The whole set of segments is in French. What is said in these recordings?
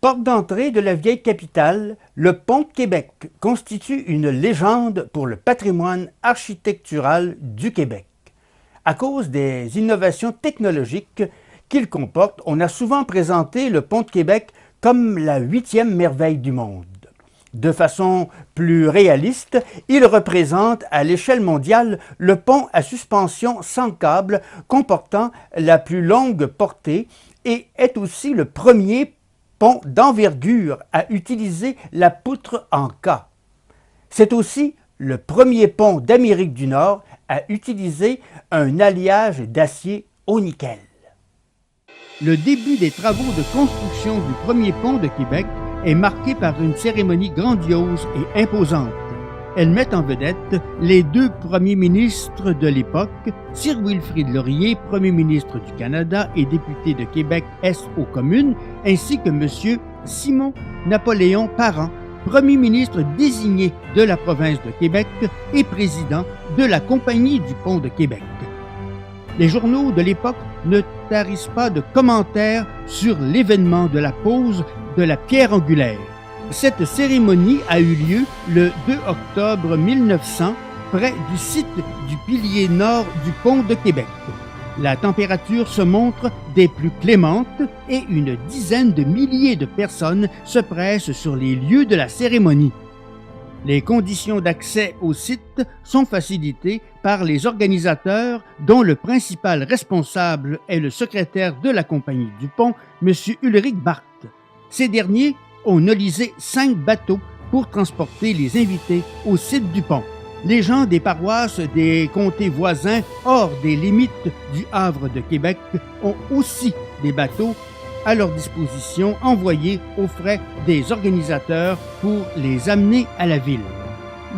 Porte d'entrée de la vieille capitale, le pont de Québec constitue une légende pour le patrimoine architectural du Québec. À cause des innovations technologiques qu'il comporte, on a souvent présenté le pont de Québec comme la 8e merveille du monde. De façon plus réaliste, il représente à l'échelle mondiale le pont à suspension sans câble comportant la plus longue portée et est aussi le premier pont d'envergure à utiliser la poutre en K. C'est aussi le premier pont d'Amérique du Nord à utiliser un alliage d'acier au nickel. Le début des travaux de construction du premier pont de Québec est marqué par une cérémonie grandiose et imposante. Elle met en vedette les deux premiers ministres de l'époque, Sir Wilfrid Laurier, premier ministre du Canada et député de Québec-Est aux communes, ainsi que M. Simon-Napoléon Parent, premier ministre désigné de la province de Québec et président de la Compagnie du pont de Québec. Les journaux de l'époque ne tarissent pas de commentaires sur l'événement de la pose de la pierre angulaire. Cette cérémonie a eu lieu le 2 octobre 1900 près du site du pilier nord du pont de Québec. La température se montre des plus clémentes et une dizaine de milliers de personnes se pressent sur les lieux de la cérémonie. Les conditions d'accès au site sont facilitées par les organisateurs dont le principal responsable est le secrétaire de la Compagnie du pont, M. Ulrich Barth. Ces derniers ont nolisé 5 bateaux pour transporter les invités au site du pont. Les gens des paroisses des comtés voisins hors des limites du Havre de Québec ont aussi des bateaux à leur disposition envoyés aux frais des organisateurs pour les amener à la ville.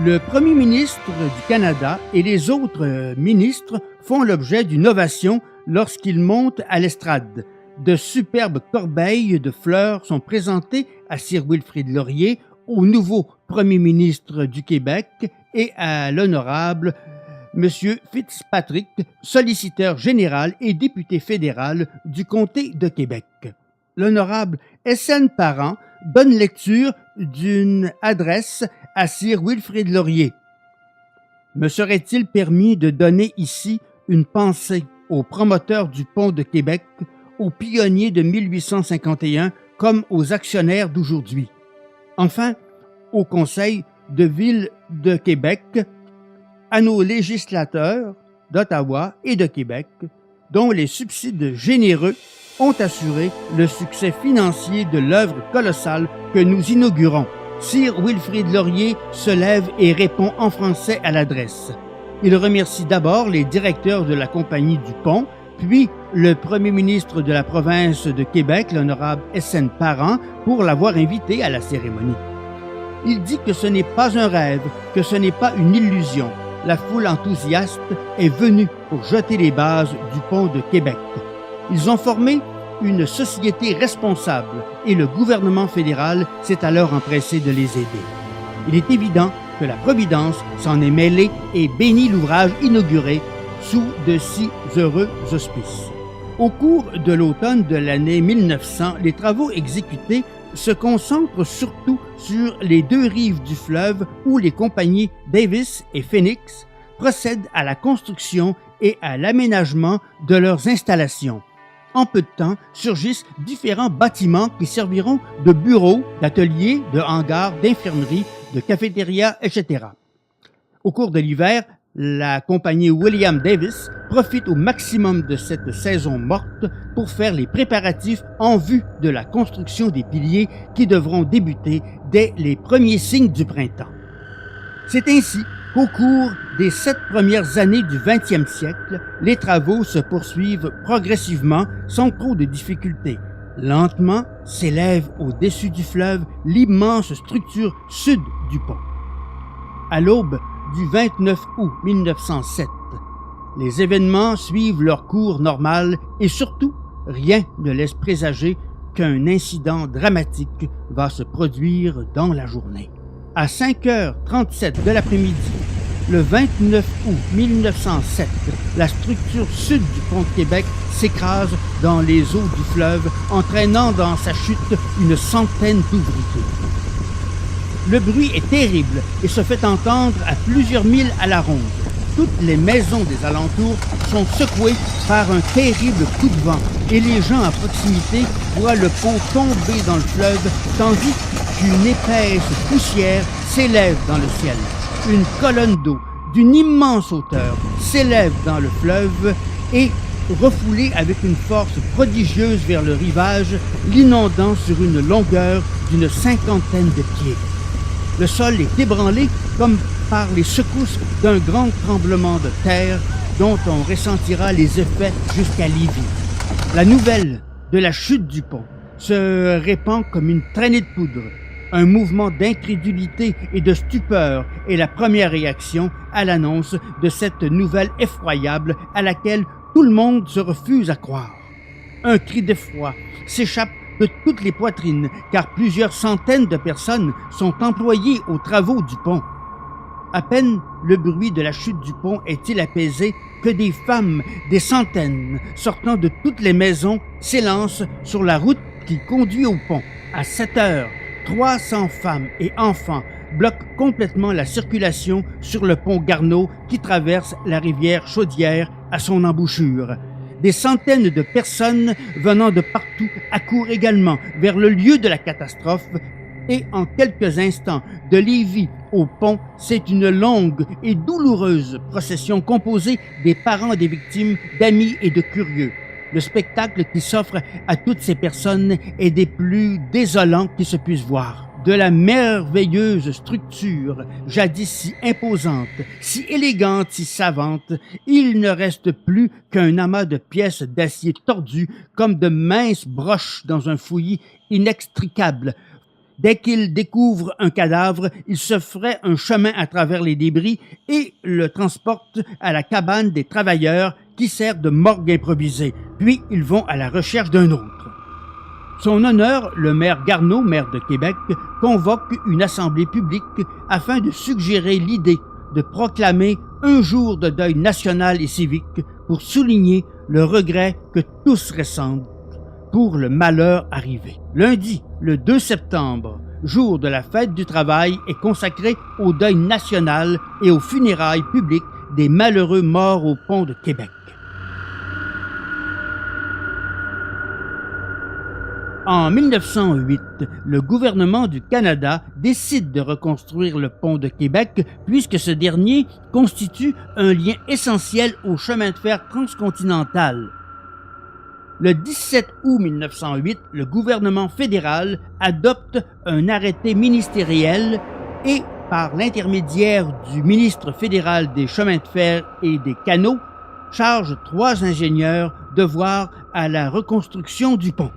Le premier ministre du Canada et les autres ministres font l'objet d'une ovation lorsqu'ils montent à l'estrade. De superbes corbeilles de fleurs sont présentées à Sir Wilfrid Laurier, au nouveau premier ministre du Québec et à l'honorable M. Fitzpatrick, solliciteur général et député fédéral du comté de Québec. L'honorable S.N. Parent donne lecture d'une adresse à Sir Wilfrid Laurier. Me serait-il permis de donner ici une pensée aux promoteurs du pont de Québec, aux pionniers de 1851 comme aux actionnaires d'aujourd'hui. Enfin, au Conseil de ville de Québec, à nos législateurs d'Ottawa et de Québec, dont les subsides généreux ont assuré le succès financier de l'œuvre colossale que nous inaugurons. Sir Wilfrid Laurier se lève et répond en français à l'adresse. Il remercie d'abord les directeurs de la Compagnie du pont, puis le premier ministre de la province de Québec, l'honorable S.N. Parent, pour l'avoir invité à la cérémonie. Il dit que ce n'est pas un rêve, que ce n'est pas une illusion. La foule enthousiaste est venue pour jeter les bases du pont de Québec. Ils ont formé une société responsable et le gouvernement fédéral s'est alors empressé de les aider. Il est évident que la Providence s'en est mêlée et bénit l'ouvrage inauguré sous de si heureux auspices. Au cours de l'automne de l'année 1900, les travaux exécutés se concentrent surtout sur les deux rives du fleuve où les compagnies Davis et Phoenix procèdent à la construction et à l'aménagement de leurs installations. En peu de temps, surgissent différents bâtiments qui serviront de bureaux, d'ateliers, de hangars, d'infirmeries, de cafétérias, etc. Au cours de l'hiver, la compagnie William Davis profite au maximum de cette saison morte pour faire les préparatifs en vue de la construction des piliers qui devront débuter dès les premiers signes du printemps. C'est ainsi qu'au cours des 7 premières années du 20e siècle, les travaux se poursuivent progressivement sans trop de difficultés. Lentement s'élève au-dessus du fleuve l'immense structure sud du pont. À l'aube du 29 août 1907, les événements suivent leur cours normal et surtout, rien ne laisse présager qu'un incident dramatique va se produire dans la journée. À 5h37 de l'après-midi, Le 29 août 1907, la structure sud du pont de Québec s'écrase dans les eaux du fleuve, entraînant dans sa chute une centaine d'ouvriers. Le bruit est terrible et se fait entendre à plusieurs milles à la ronde. Toutes les maisons des alentours sont secouées par un terrible coup de vent et les gens à proximité voient le pont tomber dans le fleuve tandis qu'une épaisse poussière s'élève dans le ciel. Une colonne d'eau d'une immense hauteur s'élève dans le fleuve et, refoulée avec une force prodigieuse vers le rivage, l'inondant sur une longueur d'une cinquantaine de pieds. Le sol est ébranlé comme par les secousses d'un grand tremblement de terre dont on ressentira les effets jusqu'à Lévis. La nouvelle de la chute du pont se répand comme une traînée de poudre. Un mouvement d'incrédulité et de stupeur est la première réaction à l'annonce de cette nouvelle effroyable à laquelle tout le monde se refuse à croire. Un cri d'effroi s'échappe de toutes les poitrines, car plusieurs centaines de personnes sont employées aux travaux du pont. À peine le bruit de la chute du pont est-il apaisé que des femmes, des centaines, sortant de toutes les maisons, s'élancent sur la route qui conduit au pont. À 7 heures, 300 femmes et enfants bloquent complètement la circulation sur le pont Garneau qui traverse la rivière Chaudière à son embouchure. Des centaines de personnes venant de partout accourent également vers le lieu de la catastrophe et en quelques instants, de Lévis au pont, c'est une longue et douloureuse procession composée des parents des victimes, d'amis et de curieux. Le spectacle qui s'offre à toutes ces personnes est des plus désolants qui se puissent voir. De la merveilleuse structure, jadis si imposante, si élégante, si savante, il ne reste plus qu'un amas de pièces d'acier tordues comme de minces broches dans un fouillis inextricable. Dès qu'il découvre un cadavre, il se ferait un chemin à travers les débris et le transporte à la cabane des travailleurs qui sert de morgue improvisée. Puis ils vont à la recherche d'un autre. Son honneur, le maire Garneau, maire de Québec, convoque une assemblée publique afin de suggérer l'idée de proclamer un jour de deuil national et civique pour souligner le regret que tous ressentent pour le malheur arrivé. Lundi, le 2 septembre, jour de la fête du travail, est consacré au deuil national et aux funérailles publiques des malheureux morts au pont de Québec. En 1908, le gouvernement du Canada décide de reconstruire le pont de Québec puisque ce dernier constitue un lien essentiel au chemin de fer transcontinental. Le 17 août 1908, le gouvernement fédéral adopte un arrêté ministériel et, par l'intermédiaire du ministre fédéral des chemins de fer et des canaux, charge 3 ingénieurs de voir à la reconstruction du pont.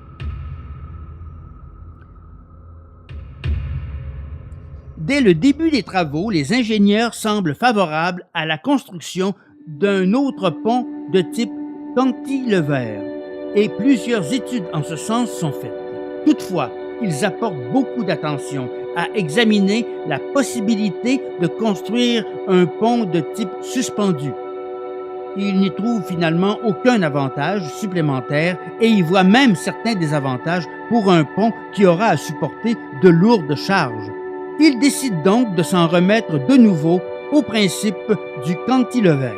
Dès le début des travaux, les ingénieurs semblent favorables à la construction d'un autre pont de type cantilever et plusieurs études en ce sens sont faites. Toutefois, ils apportent beaucoup d'attention à examiner la possibilité de construire un pont de type suspendu. Ils n'y trouvent finalement aucun avantage supplémentaire et y voient même certains désavantages pour un pont qui aura à supporter de lourdes charges. Ils décident donc de s'en remettre de nouveau au principe du cantilever.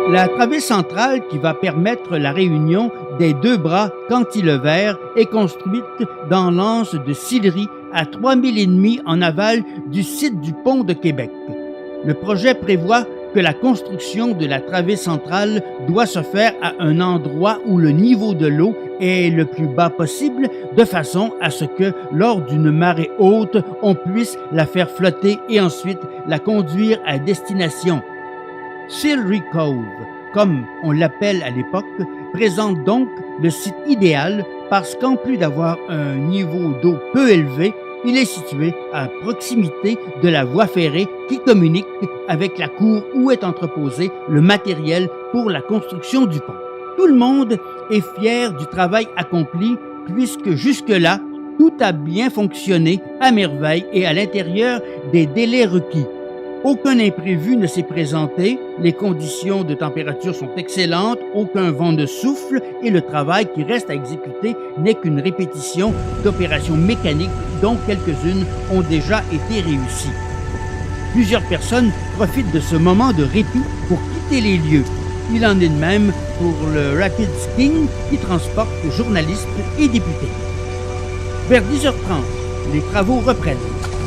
La travée centrale qui va permettre la réunion des 2 bras cantilever est construite dans l'anse de Sillery à 3000 pieds en aval du site du pont de Québec. Le projet prévoit que la construction de la travée centrale doit se faire à un endroit où le niveau de l'eau est le plus bas possible, de façon à ce que, lors d'une marée haute, on puisse la faire flotter et ensuite la conduire à destination. Sillery Cove, comme on l'appelle à l'époque, présente donc le site idéal parce qu'en plus d'avoir un niveau d'eau peu élevé, il est situé à proximité de la voie ferrée qui communique avec la cour où est entreposé le matériel pour la construction du pont. Tout le monde est fier du travail accompli puisque jusque-là, Tout a bien fonctionné à merveille et à l'intérieur des délais requis. Aucun imprévu ne s'est présenté, les conditions de température sont excellentes, aucun vent ne souffle et le travail qui reste à exécuter n'est qu'une répétition d'opérations mécaniques dont quelques-unes ont déjà été réussies. Plusieurs personnes profitent de ce moment de répit pour quitter les lieux. Il en est de même pour le Rapid King qui transporte journalistes et députés. Vers 10h30, les travaux reprennent.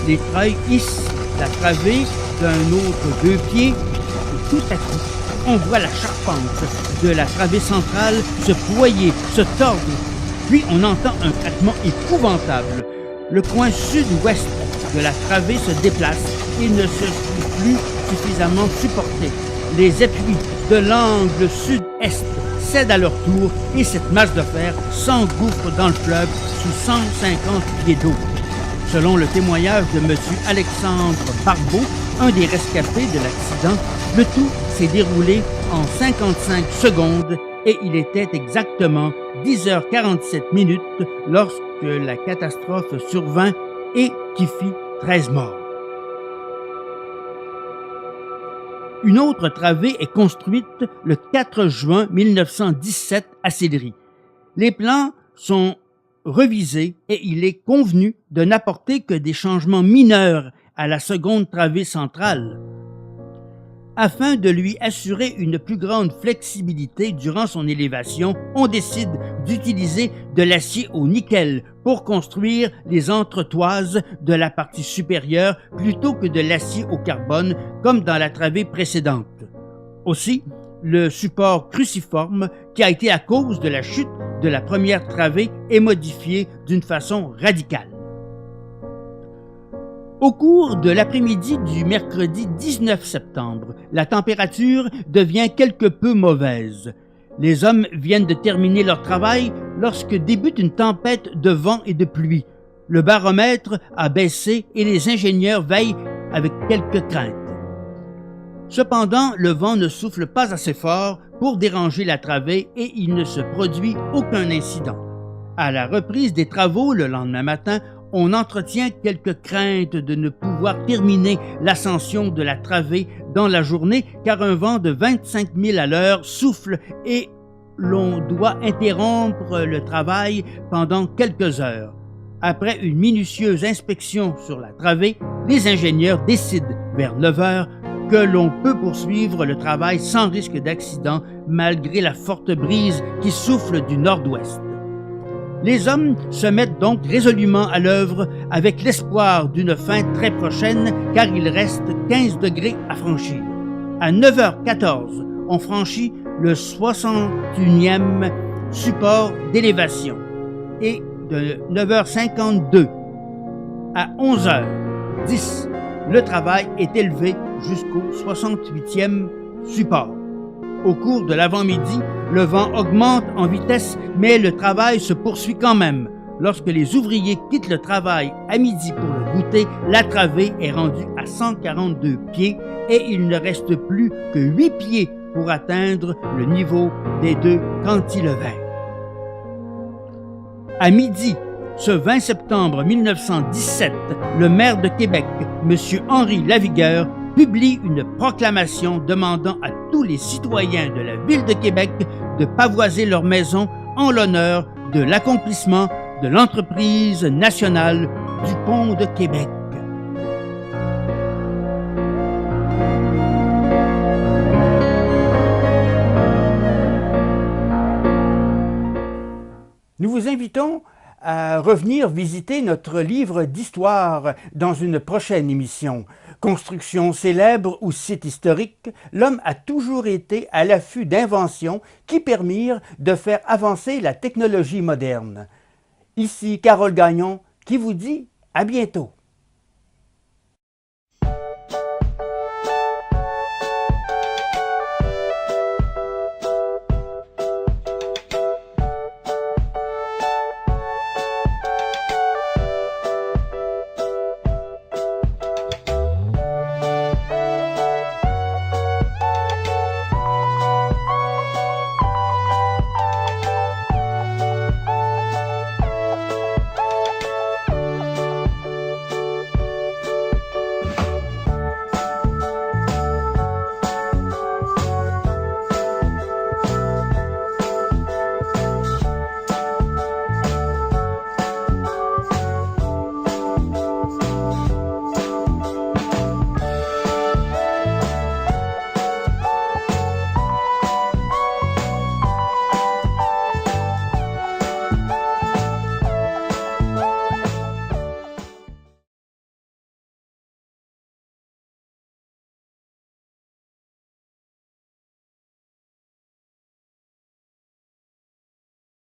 Les treuils hissent la travée d'un autre 2 pieds et tout à coup, on voit la charpente de la travée centrale se ployer, se tordre, puis on entend un craquement épouvantable. Le coin sud-ouest de la travée se déplace et ne se trouve plus suffisamment supporté. Les appuis de l'angle sud-est cèdent à leur tour et cette masse de fer s'engouffre dans le fleuve sous 150 pieds d'eau. Selon le témoignage de M. Alexandre Barbeau, un des rescapés de l'accident, le tout s'est déroulé en 55 secondes et il était exactement 10h47 lorsque la catastrophe survint et qui fit 13 morts. Une autre travée est construite le 4 juin 1917 à Sillery. Les plans sont revisés et il est convenu de n'apporter que des changements mineurs à la seconde travée centrale. Afin de lui assurer une plus grande flexibilité durant son élévation, on décide d'utiliser de l'acier au nickel pour construire les entretoises de la partie supérieure plutôt que de l'acier au carbone comme dans la travée précédente. Aussi, le support cruciforme qui a été la cause de la chute de la première travée est modifié d'une façon radicale. Au cours de l'après-midi du mercredi 19 septembre, la température devient quelque peu mauvaise. Les hommes viennent de terminer leur travail lorsque débute une tempête de vent et de pluie. Le baromètre a baissé et les ingénieurs veillent avec quelques craintes. Cependant, le vent ne souffle pas assez fort pour déranger la travée et il ne se produit aucun incident. À la reprise des travaux le lendemain matin, on entretient quelques craintes de ne pouvoir terminer l'ascension de la travée dans la journée car un vent de 25 000 à l'heure souffle et l'on doit interrompre le travail pendant quelques heures. Après une minutieuse inspection sur la travée, les ingénieurs décident vers 9 heures que l'on peut poursuivre le travail sans risque d'accident malgré la forte brise qui souffle du nord-ouest. Les hommes se mettent donc résolument à l'œuvre avec l'espoir d'une fin très prochaine car il reste 15 degrés à franchir. À 9h14, on franchit le 61e support d'élévation et de 9h52 à 11h10, le travail est élevé jusqu'au 68e support. Au cours de l'avant-midi, le vent augmente en vitesse, mais le travail se poursuit quand même. Lorsque les ouvriers quittent le travail à midi pour le goûter, la travée est rendue à 142 pieds et il ne reste plus que 8 pieds pour atteindre le niveau des deux cantilevers. À midi, ce 20 septembre 1917, le maire de Québec, M. Henri Lavigueur, publie une proclamation demandant à tous les citoyens de la ville de Québec de pavoiser leurs maisons en l'honneur de l'accomplissement de l'entreprise nationale du pont de Québec. Nous vous invitons à revenir visiter notre livre d'histoire dans une prochaine émission. Construction célèbre ou site historique, l'homme a toujours été à l'affût d'inventions qui permirent de faire avancer la technologie moderne. Ici Carole Gagnon qui vous dit à bientôt.